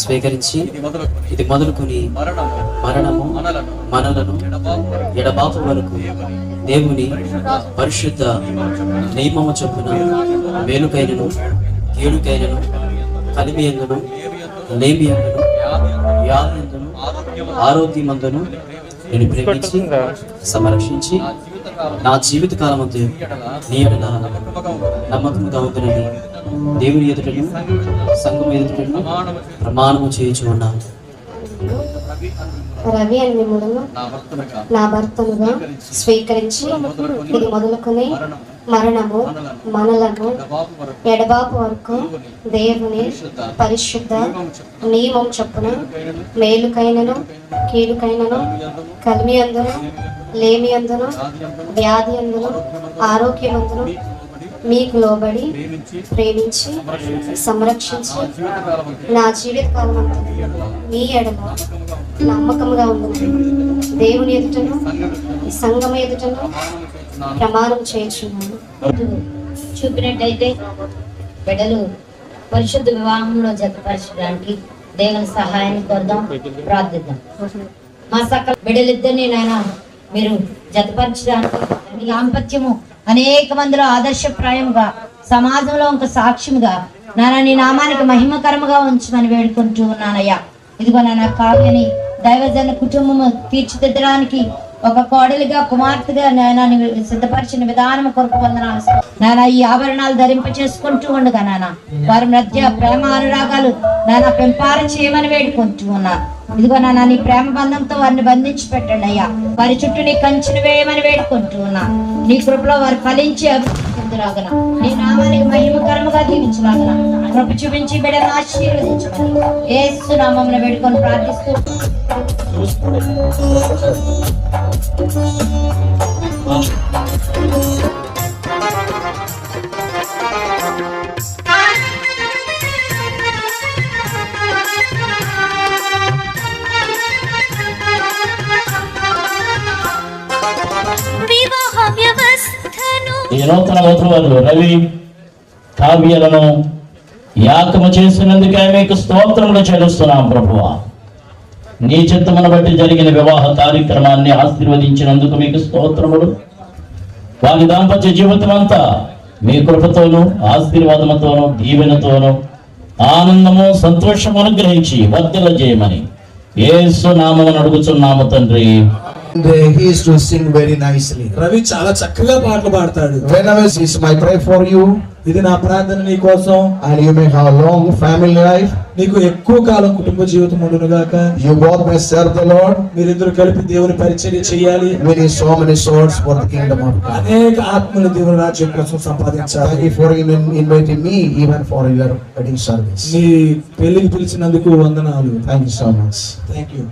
స్వీకరించి ఇది మొదలుకొని మరణము మనలను ఎడబాపు వరకు దేవుని పరిశుద్ధ నియమము చొప్పున మేలుకైనను కీడుకైనను కలిమియందును లేమియందును వ్యాధియందును ఆరోగ్యమందును నేను ప్రేమించి సంరక్షించి నా జీవిత కాలమందు నీ ఎడల నమ్మకముగా ఉంటున్నది దేవుని ఎదుటను సంఘం ఎదుటను ప్రమాణము చేయుచు ఉన్నాను. రవి అని మిమ్ములను నా భర్తనుగా స్వీకరించి ఇది మొదలుకొని మరణము మనలను ఎడబాపు వరకు దేవుని పరిశుద్ధ నియమం చొప్పున మేలుకైనను కీడుకైనను కలిమి అందును లేమి అందును వ్యాధి అందును ఆరోగ్యమందును మీకు లోబడి ప్రేమించి సంరక్షించి నా జీవిత కాలం మీ ఎడల నమ్మకంగా ఉంటుంది దేవుని ఎదుటను సంఘం ఎదుటను ప్రమాణం చేయించున్నాను. చూపినట్టయితే బిడ్డలు పరిశుద్ధ వివాహంలో జతపరచడానికి దేవుని సహాయాన్ని కోరుదాం, ప్రార్థిద్దాం. మా సకల బిడ్డలిద్దరిని నాయన మీరు జతపరచడానికి దాంపత్యము అనేక మందిలో ఆదర్శప్రాయంగా సమాజంలో ఒక సాక్ష్యంగా నాన్న నీ నామానికి మహిమకరముగా ఉంచమని వేడుకుంటూ ఉన్నానయ్యా. ఇదిగో నాన్న కావ్యని దైవజన కుటుంబము తీర్చిదిద్దడానికి ఒక కోడలిగా కుమార్తెగా నాయన సిద్ధపరిచిన విధానం కొరకు వందనాలు నాన్న. ఈ ఆభరణాలు ధరింప చేసుకుంటూ ఉండగా నాన్న వారి మధ్య ప్రేమ అనురాగాలు నాన్న పెంపార చేయమని వేడుకుంటూ ఉన్నా. ఇదిగో నాన్న నీ ప్రేమ బంధంతో వారిని బంధించి పెట్టండి అయ్యా. వారి చుట్టూ నీ కంచెను వేయమని వేడుకుంటూ ఉన్నా. నీ కృపలో వారు ఫలించి అభివృద్ధిరాగన నీ నామానికి మహిమకరముగా దీవించలాగన కృప చూపించి బిడ్డను ఆశీర్వదించమని యేసు నామమున వేడుకొని ప్రార్థిస్తూ ఈ నూతన వధువులు రవి కావ్యలను యాకము చేసినందుకే మీకు స్తోత్రములు చెల్లిస్తున్నాం ప్రభువా. నీ చిత్తమును బట్టి జరిగిన వివాహ కార్యక్రమాన్ని ఆశీర్వదించినందుకు మీకు స్తోత్రములు. వారి దాంపత్య జీవితం అంతా మీ కృపతోనూ ఆశీర్వాదముతోనూ దీవెనతోనూ ఆనందము సంతోషము అనుగ్రహించి వర్ధల చేయమని యేసు నామమున అడుగుచున్నాము తండ్రి. He is to sing very nicely. Ravi చాలా చక్కగా పాటలు పాడతాడు. Whenever is my prayer for you. ఇది నా ప్రార్థన నీ కోసం. And you may have a long family life. నీకు ఎక్కువ కాలం కుటుంబ జీవితం ఉండును గాక. You both may serve the Lord. మీరిద్దరు కలిపి దేవుని పరిచర్య చేయాలి. Winning so many souls for the kingdom of God. అనేక ఆత్మలు దేవుని రాజ్యం కోసం సంపాదించాలి. Thank you for inviting me even for your wedding service. నీ పెళ్లికి పిలిచినందుకు వందనాలు. Thank you so much. Thank you.